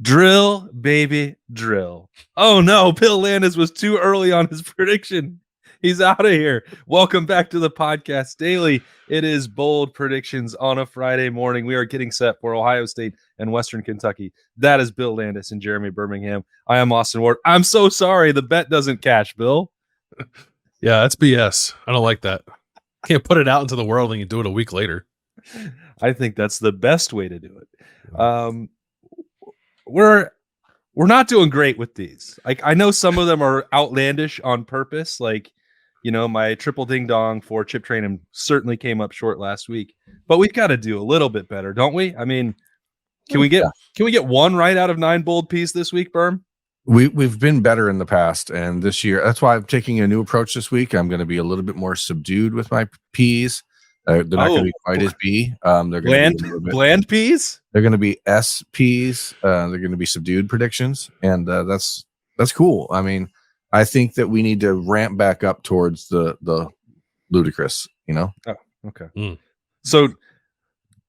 Drill, baby, drill. Oh no, Bill Landis was too early on his prediction. He's out of here. Welcome back to the podcast daily. It is bold predictions on a Friday morning. We are getting set for Ohio State and Western Kentucky. That is Bill Landis and Jeremy Birmingham. I am Austin Ward. I'm so sorry the bet doesn't cash, Bill. Yeah, that's BS. I don't like that. Can't put it out into the world and you do it a week later. I think that's the best way to do it. We're not doing great with these. Like, I know some of them are outlandish on purpose. Like, you know, my triple ding dong for Chip Trainum certainly came up short last week, but we've got to do a little bit better, don't we? I mean, can we get one right out of 9 bold P's this week, Berm? We've been better in the past, and this year, that's why I'm taking a new approach this week. I'm going to be a little bit more subdued with my P's. They're not going to be quite as B. They're going to be bland P's. They're going to be SPs. They're going to be subdued predictions, and that's cool. I mean, I think that we need to ramp back up towards the ludicrous. You know. Oh, okay. So,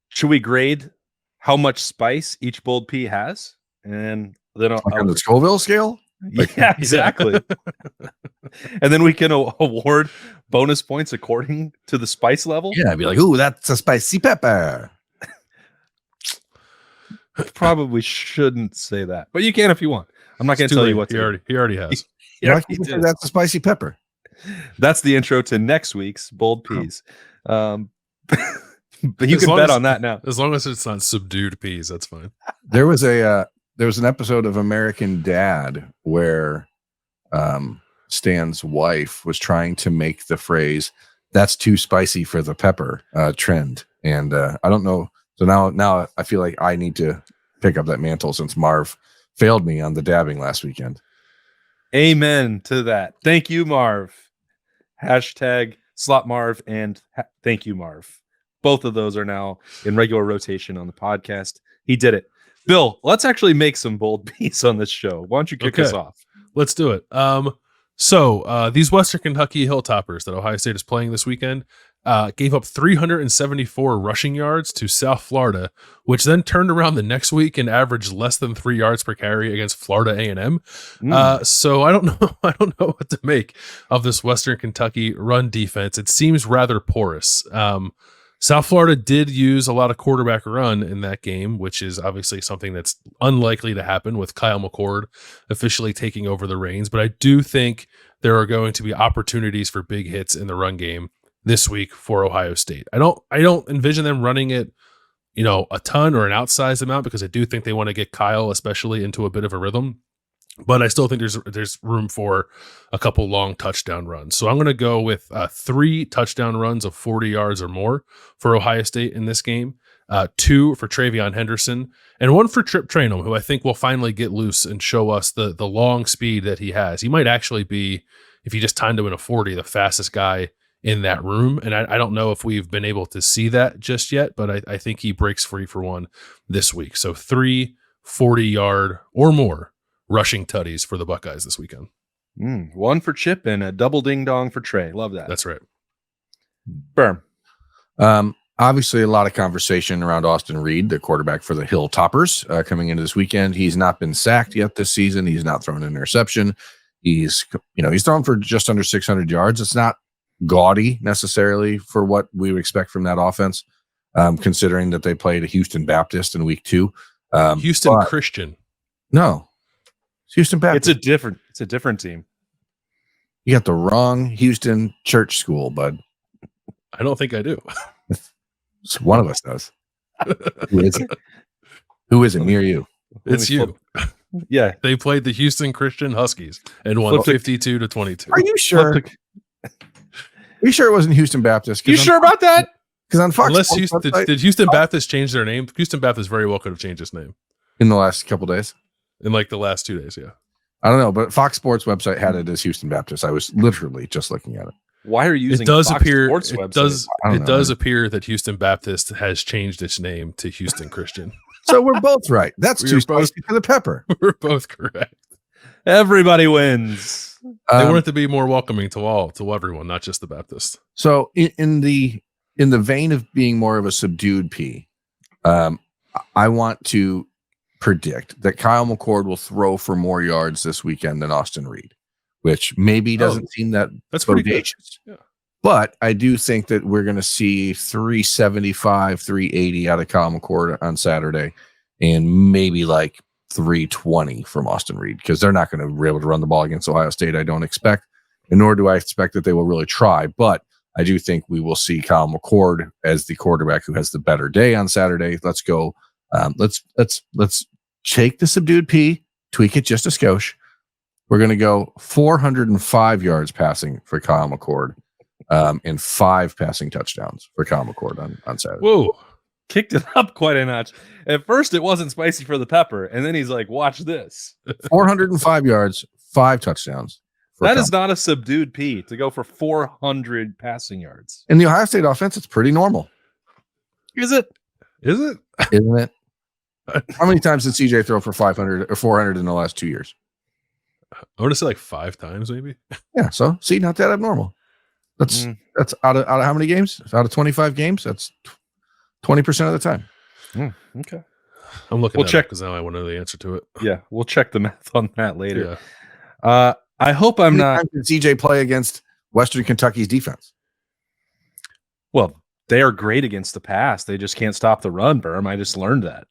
should we grade how much spice each bold P has, and then on the Scoville scale? Yeah, exactly. And then we can award bonus points according to the spice level. Yeah, I'd be like, ooh, that's a spicy pepper. Probably shouldn't say that, but you can if you want. I'm not going to tell you what he already has. That's a spicy pepper. That's the intro to next week's bold P's. But you can bet on that now. As long as it's not subdued P's, that's fine. There was an episode of American Dad where Stan's wife was trying to make the phrase "that's too spicy for the pepper" trend, and I don't know. So now I feel like I need to pick up that mantle since Marv failed me on the dabbing last weekend. Amen to that. Thank you, Marv. Hashtag slot Marv and thank you, Marv. Both of those are now in regular rotation on the podcast. He did it. Bill, let's actually make some bold P's on this show. Why don't you kick us off? Let's do it. So these Western Kentucky Hilltoppers that Ohio State is playing this weekend gave up 374 rushing yards to South Florida, which then turned around the next week and averaged less than 3 yards per carry against Florida A&M. So I don't know what to make of this Western Kentucky run defense. It seems rather porous. South Florida did use a lot of quarterback run in that game, which is obviously something that's unlikely to happen with Kyle McCord officially taking over the reins. But I do think there are going to be opportunities for big hits in the run game this week for Ohio State. I don't envision them running it, a ton or an outsized amount, because I do think they want to get Kyle especially into a bit of a rhythm. But I still think there's room for a couple long touchdown runs. So I'm going to go with 3 touchdown runs of 40 yards or more for Ohio State in this game, 2 for Travion Henderson, and 1 for Chip Trainum, who I think will finally get loose and show us the long speed that he has. He might actually be, if you just timed him in a 40, the fastest guy in that room. And I don't know if we've been able to see that just yet, but I think he breaks free for 1 this week. So 3 40-yard or more rushing tutties for the Buckeyes this weekend. 1 for Chip and a double ding dong for Trey. Love that. That's right. Berm. Obviously, a lot of conversation around Austin Reed, the quarterback for the Hilltoppers, coming into this weekend. He's not been sacked yet this season. He's not thrown an interception. He's thrown for just under 600 yards. It's not gaudy necessarily for what we would expect from that offense, considering that they played a Houston Baptist in week 2. Houston Christian. No. It's Houston Baptist. It's a different team. You got the wrong Houston church school, bud. I don't think I do. One of us does. Who is it? Who is it? Me or you? It's you. Yeah. They played the Houston Christian Huskies and won 52-22. Are you sure? Are you sure it wasn't Houston Baptist? You sure about that? Because on Fox, unless did Houston Baptist change their name? Houston Baptist very well could have changed its name in the last couple days. In like the last 2 days, yeah. I don't know, but Fox Sports website had it as Houston Baptist. I was literally just looking at it. Why are you using Fox Sports website? It does appear that Houston Baptist has changed its name to Houston Christian. So we're both right. That's too spicy for the pepper. We're both correct. Everybody wins. They want it to be more welcoming to everyone, not just the Baptist. So in the vein of being more of a subdued P, I want to predict that Kyle McCord will throw for more yards this weekend than Austin Reed, which maybe doesn't seem that that's pretty good. Yeah. But I do think that we're going to see 375, 380 out of Kyle McCord on Saturday, and maybe like 320 from Austin Reed, because they're not going to be able to run the ball against Ohio State, I don't expect, and nor do I expect that they will really try. But I do think we will see Kyle McCord as the quarterback who has the better day on Saturday. Let's go. Let's take the subdued P, tweak it just a skosh. We're going to go 405 yards passing for Kyle McCord, and 5 passing touchdowns for Kyle McCord on Saturday. Whoa. Kicked it up quite a notch. At first, it wasn't spicy for the pepper, and then he's like, watch this. 405 yards, 5 touchdowns. That is not a subdued P to go for 400 passing yards. In the Ohio State offense, it's pretty normal. Is it? Isn't it? How many times did CJ throw for 500 or 400 in the last 2 years? I want to say like 5 times, maybe. Yeah. So see, not that abnormal. That's out of how many games? Out of 25 games, that's 20% of the time. Okay. I'm looking. We'll check because now I want to know the answer to it. Yeah, we'll check the math on that later. Yeah. I hope I'm not. Did CJ play against Western Kentucky's defense? Well, they are great against the pass. They just can't stop the run, Berm. I just learned that.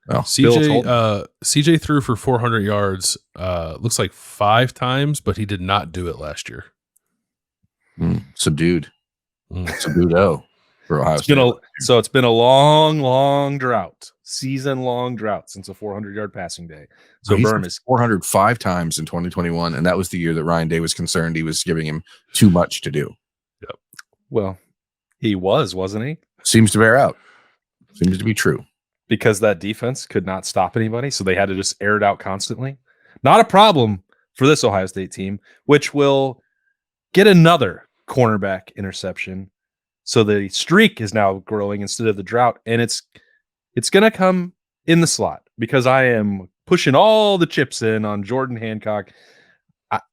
Well, CJ threw for 400 yards. Looks like 5 times, but he did not do it last year. Subdued. Subdued for Ohio State. It's been a long drought, season-long drought since a 400-yard passing day. So Berm is 405 times in 2021, and that was the year that Ryan Day was concerned he was giving him too much to do. Yep. Well, he wasn't he? Seems to bear out. Seems to be true. Because that defense could not stop anybody, so they had to just air it out constantly. Not a problem for this Ohio State team, which will get another cornerback interception. So the streak is now growing instead of the drought, and it's going to come in the slot because I am pushing all the chips in on Jordan Hancock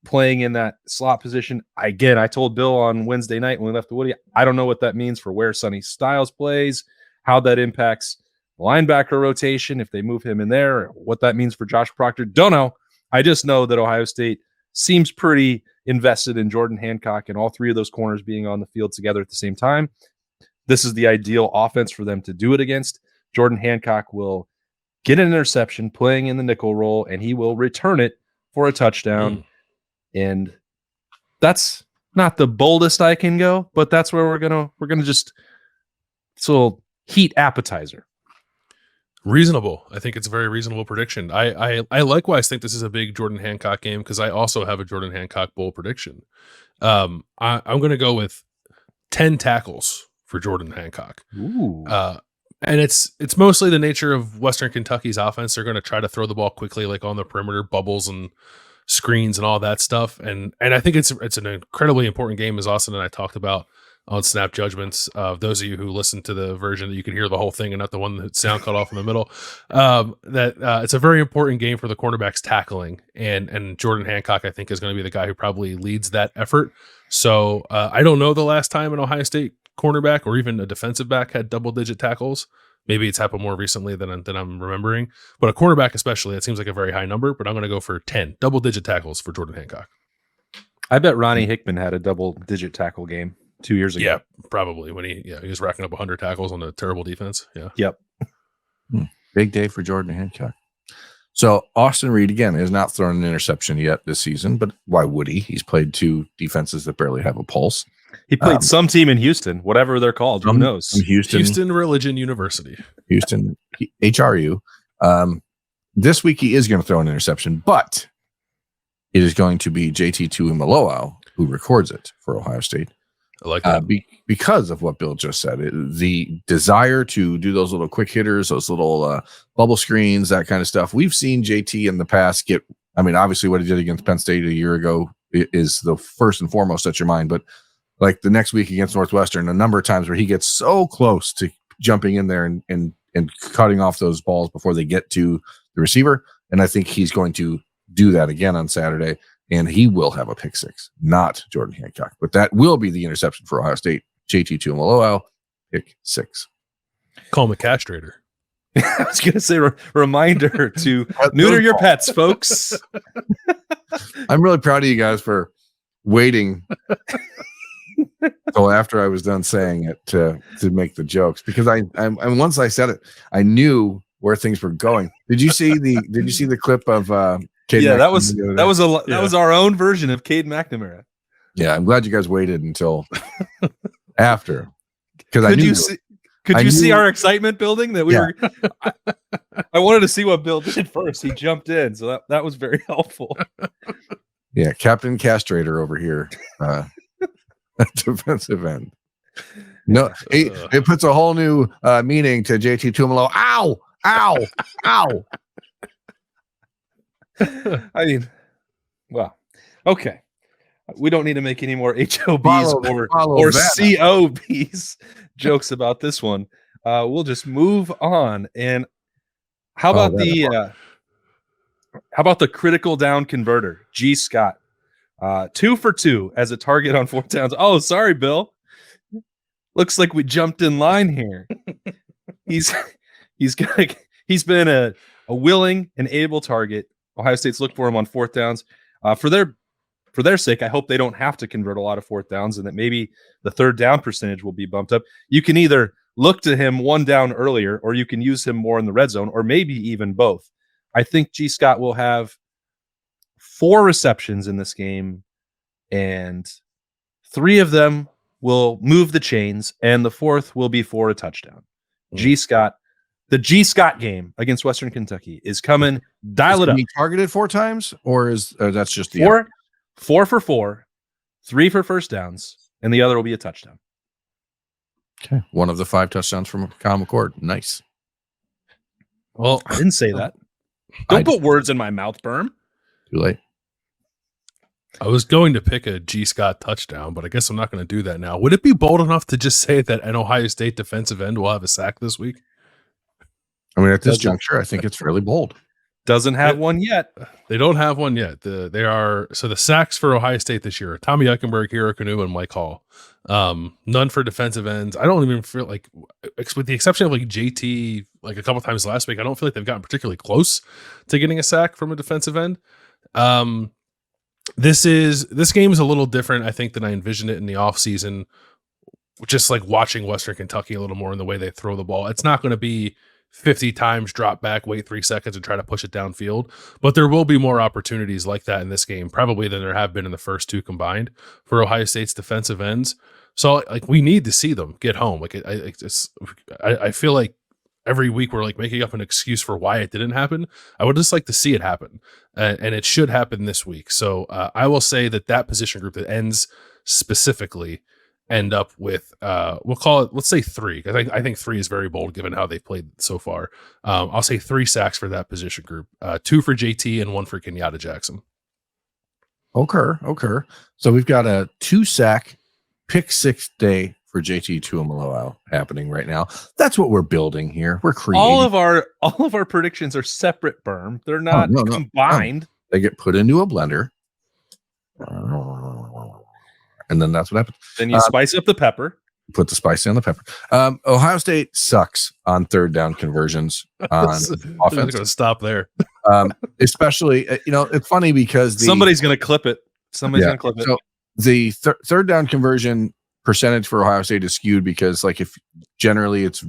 playing in that slot position. Again, I told Bill on Wednesday night when we left the Woody, I don't know what that means for where Sonny Styles plays, how that impacts linebacker rotation, if they move him in there, what that means for Josh Proctor. Don't know. I just know that Ohio State seems pretty invested in Jordan Hancock and all 3 of those corners being on the field together at the same time. This is the ideal offense for them to do it against. Jordan Hancock will get an interception playing in the nickel role, and he will return it for a touchdown. And that's not the boldest I can go, but that's where we're gonna just it's a little heat appetizer. Reasonable. I think it's a very reasonable prediction. I likewise think this is a big Jordan Hancock game because I also have a Jordan Hancock bowl prediction. I'm going to go with 10 tackles for Jordan Hancock. Ooh. And it's mostly the nature of Western Kentucky's offense. They're going to try to throw the ball quickly, like on the perimeter, bubbles and screens and all that stuff. And I think it's an incredibly important game, as Austin and I talked about on Snap Judgments. Those of you who listen to the version that you can hear the whole thing and not the one that sound cut off in the middle, it's a very important game for the cornerbacks tackling. And Jordan Hancock, I think, is going to be the guy who probably leads that effort. So I don't know the last time an Ohio State cornerback or even a defensive back had double-digit tackles. Maybe it's happened more recently than I'm remembering. But a cornerback especially, it seems like a very high number. But I'm going to go for 10 double-digit tackles for Jordan Hancock. I bet Ronnie Hickman had a double-digit tackle game 2 years ago. Yeah, probably when he was racking up 100 tackles on a terrible defense. Yeah. Yep. Big day for Jordan Hancock. So Austin Reed, again, has not thrown an interception yet this season, but why would he? He's played 2 defenses that barely have a pulse. He played some team in Houston, whatever they're called. Who knows? Houston Religion University. Houston, HRU. This week he is going to throw an interception, but it is going to be JT Tuimoloau who records it for Ohio State. I like that. Because of what Bill just said. The desire to do those little quick hitters, those little bubble screens, that kind of stuff. We've seen JT in the past obviously what he did against Penn State a year ago is the first and foremost at your mind, but like the next week against Northwestern, a number of times where he gets so close to jumping in there and cutting off those balls before they get to the receiver. And I think he's going to do that again on Saturday, and he will have a pick 6, not Jordan Hancock. But that will be the interception for Ohio State. JT Tuimoloau, pick 6. Call him a castrator. I was going to say reminder to neuter your pets, folks. I'm really proud of you guys for waiting until after I was done saying it to make the jokes, because I once I said it, I knew where things were going. Did you see the clip of Cade Yeah, McNamara that was our own version of Cade McNamara. Yeah, I'm glad you guys waited until after, because I knew. Could you see our excitement building that we were? I wanted to see what Bill did first. He jumped in, so that was very helpful. Yeah, Captain Castrator over here, defensive end. No, it puts a whole new meaning to JT Tuimoloau. Ow! Ow! Ow! I mean, well, okay. We don't need to make any more HOBs or COBs jokes about this one. We'll just move on. And how about the critical down converter, G. Scott? 2 for 2 as a target on 4th downs. Oh, sorry, Bill. Looks like we jumped in line here. He's been a willing and able target. Ohio State's looked for him on 4th downs. For their sake, I hope they don't have to convert a lot of 4th downs, and that maybe the 3rd down percentage will be bumped up. You can either look to him 1 down earlier, or you can use him more in the red zone, or maybe even both. I think G. Scott will have 4 receptions in this game, and 3 of them will move the chains, and the 4th will be for a touchdown. G. Scott, the G. Scott game against Western Kentucky is coming. Dial it up. He targeted 4 times, or that's just the 4 for 4, 3 for first downs, and the other will be a touchdown. Okay. One of the 5 touchdowns from Kyle McCord. Nice. Well, I didn't say that. Don't put words in my mouth, Berm. Too late. I was going to pick a G. Scott touchdown, but I guess I'm not going to do that now. Would it be bold enough to just say that an Ohio State defensive end will have a sack this week? I mean, at this juncture, I think it's fairly bold. Doesn't have one yet. They don't have one yet. The sacks for Ohio State this year: Tommy Eichenberg, Hero Kanu, and Mike Hall. None for defensive ends. I don't even feel like, with the exception of like JT, like a couple times last week, I don't feel like they've gotten particularly close to getting a sack from a defensive end. This game is a little different, I think, than I envisioned it in the offseason. Just like watching Western Kentucky a little more in the way they throw the ball. It's not going to be 50 times drop back, wait 3 seconds, and try to push it downfield. But there will be more opportunities like that in this game, probably than there have been in the first 2 combined for Ohio State's defensive ends. So like we need to see them get home. Like I feel like every week we're like making up an excuse for why it didn't happen. I would just like to see it happen, and it should happen this week. So I will say that position group that ends specifically end up with we'll call it, let's say 3, because I think 3 is very bold given how they've played so far. I'll say 3 sacks for that position group, 2 for JT and 1 for Kenyatta Jackson. Okay. So we've got a 2-sack pick 6 day for JT Tuimoloau happening right now. That's what we're building here. We're creating. All of our predictions are separate, Berm. They're not combined. No. They get put into a blender. And then that's what happens. Then you spice up the pepper. Put the spice on the pepper. Ohio State sucks on 3rd down conversions on offense. I'm going to stop there. Especially, it's funny because somebody's going to clip it. Somebody's going to clip it. So the 3rd down conversion percentage for Ohio State is skewed because, like, if generally it's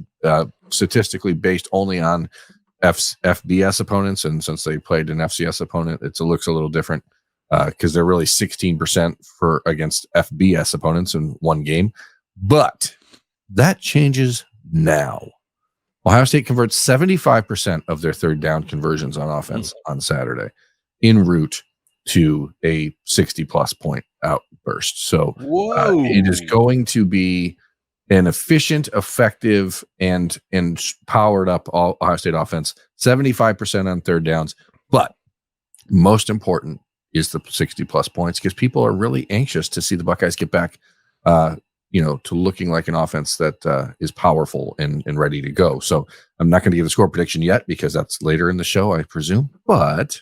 statistically based only on FBS opponents, and since they played an FCS opponent, it looks a little different. Because they're really 16% against FBS opponents in one game. But that changes now. Ohio State converts 75% of their 3rd down conversions on offense on Saturday en route to a 60-plus point outburst. So it is going to be an efficient, effective, and powered up Ohio State offense, 75% on 3rd downs. But most important is the 60-plus points, because people are really anxious to see the Buckeyes get back, to looking like an offense that is powerful and ready to go. So I'm not going to give a score prediction yet because that's later in the show, I presume. But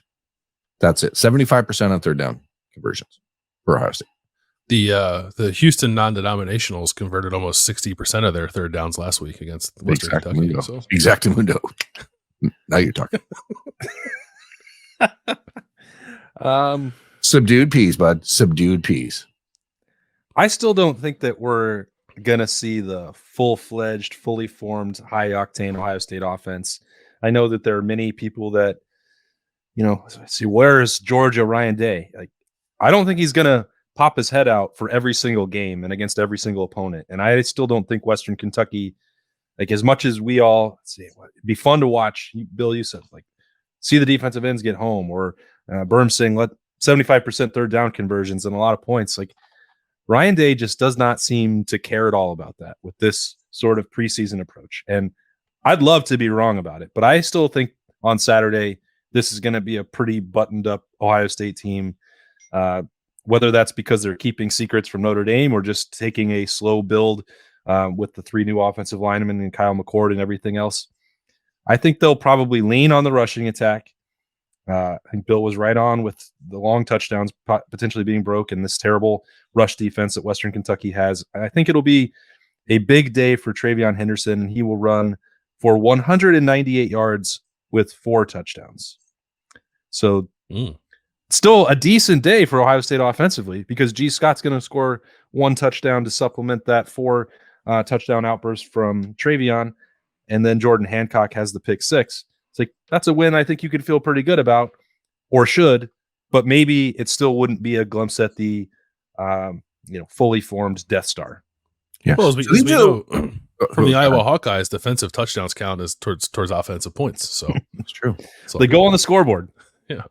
that's it. 75% on 3rd down conversions for Ohio State. The Houston non-denominationals converted almost 60% of their third downs last week against Western Kentucky. So. Exactamundo. Now you're talking. Subdued peas, bud. Subdued peas. I still don't think that we're gonna see the full-fledged, fully formed, high-octane Ohio State offense. I know that there are many people that, see, where's Georgia Ryan Day? Like, I don't think he's gonna pop his head out for every single game and against every single opponent. And I still don't think Western Kentucky, like, as much as we all say, it'd be fun to watch. Bill, you said, like, see the defensive ends get home, or Berm saying, let 75% third down conversions and a lot of points. Like, Ryan Day just does not seem to care at all about that with this sort of preseason approach. And I'd love to be wrong about it, but I still think on Saturday, this is going to be a pretty buttoned up Ohio State team. Whether that's because they're keeping secrets from Notre Dame or just taking a slow build with the 3 new offensive linemen and Kyle McCord and everything else. I think they'll probably lean on the rushing attack. I think Bill was right on with the long touchdowns potentially being broken, this terrible rush defense that Western Kentucky has. I think it'll be a big day for Travion Henderson, and he will run for 198 yards with 4 touchdowns. So still a decent day for Ohio State offensively, because G. Scott's going to score 1 touchdown to supplement that 4 touchdown outburst from Travion. And then Jordan Hancock has the pick 6. It's like, that's a win I think you could feel pretty good about, or should, but maybe it still wouldn't be a glimpse at the fully formed Death Star. Yes. Well, as we know from the Iowa Hawkeyes, defensive touchdowns count as towards offensive points. So it's true. They go on the scoreboard. Yeah.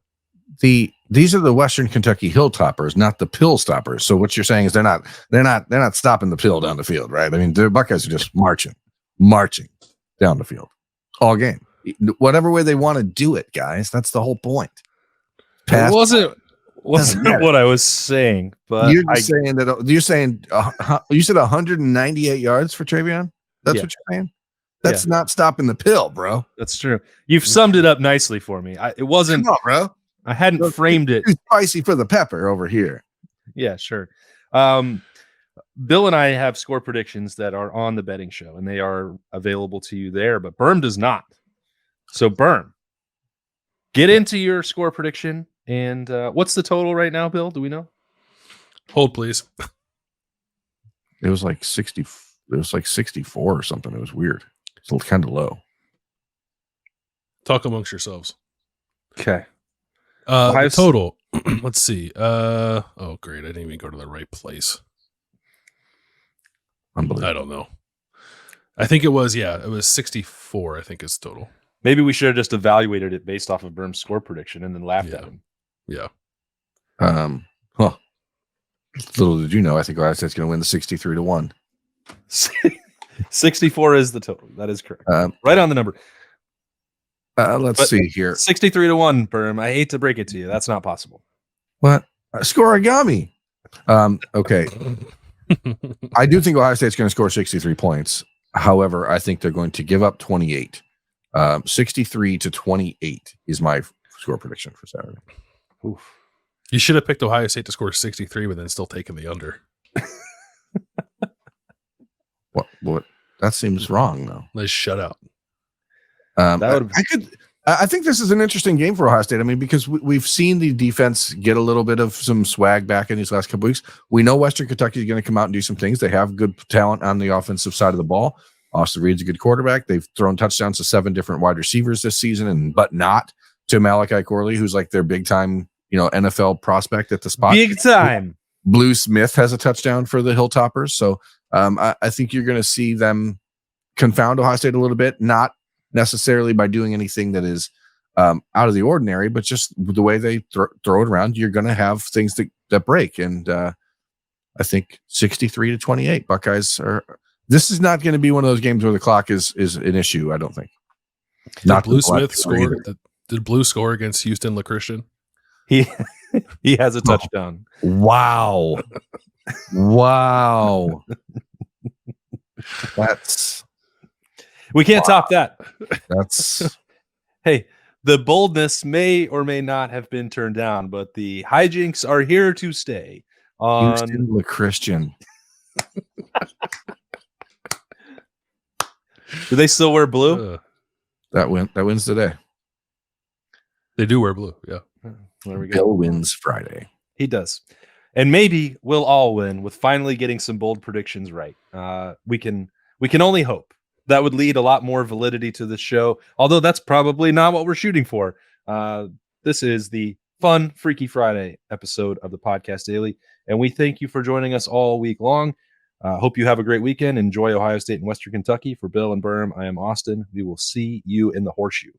These are the Western Kentucky Hilltoppers, not the pill stoppers. So what you're saying is they're not stopping the pill down the field, right? I mean, the Buckeyes are just marching down the field all game, whatever way they want to do it, guys. That's the whole point. It wasn't what I was saying, but you're saying that you said 198 yards for Travion. That's what you're saying. That's not stopping the pill, bro. That's true. You've summed it up nicely for me. It wasn't, come on, bro. I hadn't framed it. Too spicy for the pepper over here. Yeah, sure. Bill and I have score predictions that are on the betting show, and they are available to you there, but Berm does not. So Berm, get into your score prediction. And what's the total right now, Bill? Do we know? Hold, please. It was like 60. It was like 64 or something. It was weird. It's kind of low. Talk amongst yourselves. Okay. Total. Let's see. Oh, great. I didn't even go to the right place. Unbelievable. I don't know. I think it was 64, I think is total. Maybe we should have just evaluated it based off of Berm's score prediction and then laughed at him. Yeah. Little did you know, I think Ohio State's going to win the 63-1. 64 is the total. That is correct. Right on the number. Let's see here. 63-1, Berm. I hate to break it to you. That's not possible. What? Scoreagami. Okay. I do think Ohio State's going to score 63 points. However, I think they're going to give up 28. 63-28 is my score prediction for Saturday. Oof. You should have picked Ohio State to score 63, but then still taking the under. What? That seems wrong, though. Nice shutout. I think this is an interesting game for Ohio State. I mean, because we've seen the defense get a little bit of some swag back in these last couple weeks. We know Western Kentucky is going to come out and do some things. They have good talent on the offensive side of the ball. Austin Reed's a good quarterback. They've thrown touchdowns to 7 different wide receivers this season, but not to Malachi Corley, who's like their big time, NFL prospect at the spot. Big time. Blue Smith has a touchdown for the Hilltoppers. So I think you're going to see them confound Ohio State a little bit, not necessarily by doing anything that is out of the ordinary, but just the way they throw it around. You're going to have things that break. And I think 63-28 Buckeyes are. This is not going to be one of those games where the clock is an issue. I don't think. Not Blue Smith score. Did Blue score against Houston LaChristian? He has a touchdown. Wow. We can't top that. That's hey, the boldness may or may not have been turned down, but the hijinks are here to stay. on Houston La Christian. Do they still wear blue? That wins today. They do wear blue. Yeah. There we go. Bill wins Friday. He does. And maybe we'll all win with finally getting some bold predictions right. We can only hope. That would lead a lot more validity to the show, although that's probably not what we're shooting for. This is the fun Freaky Friday episode of the Podcast Daily, and we thank you for joining us all week long. Hope you have a great weekend. Enjoy Ohio State and Western Kentucky. For Bill and Berm, I am Austin. We will see you in the horseshoe.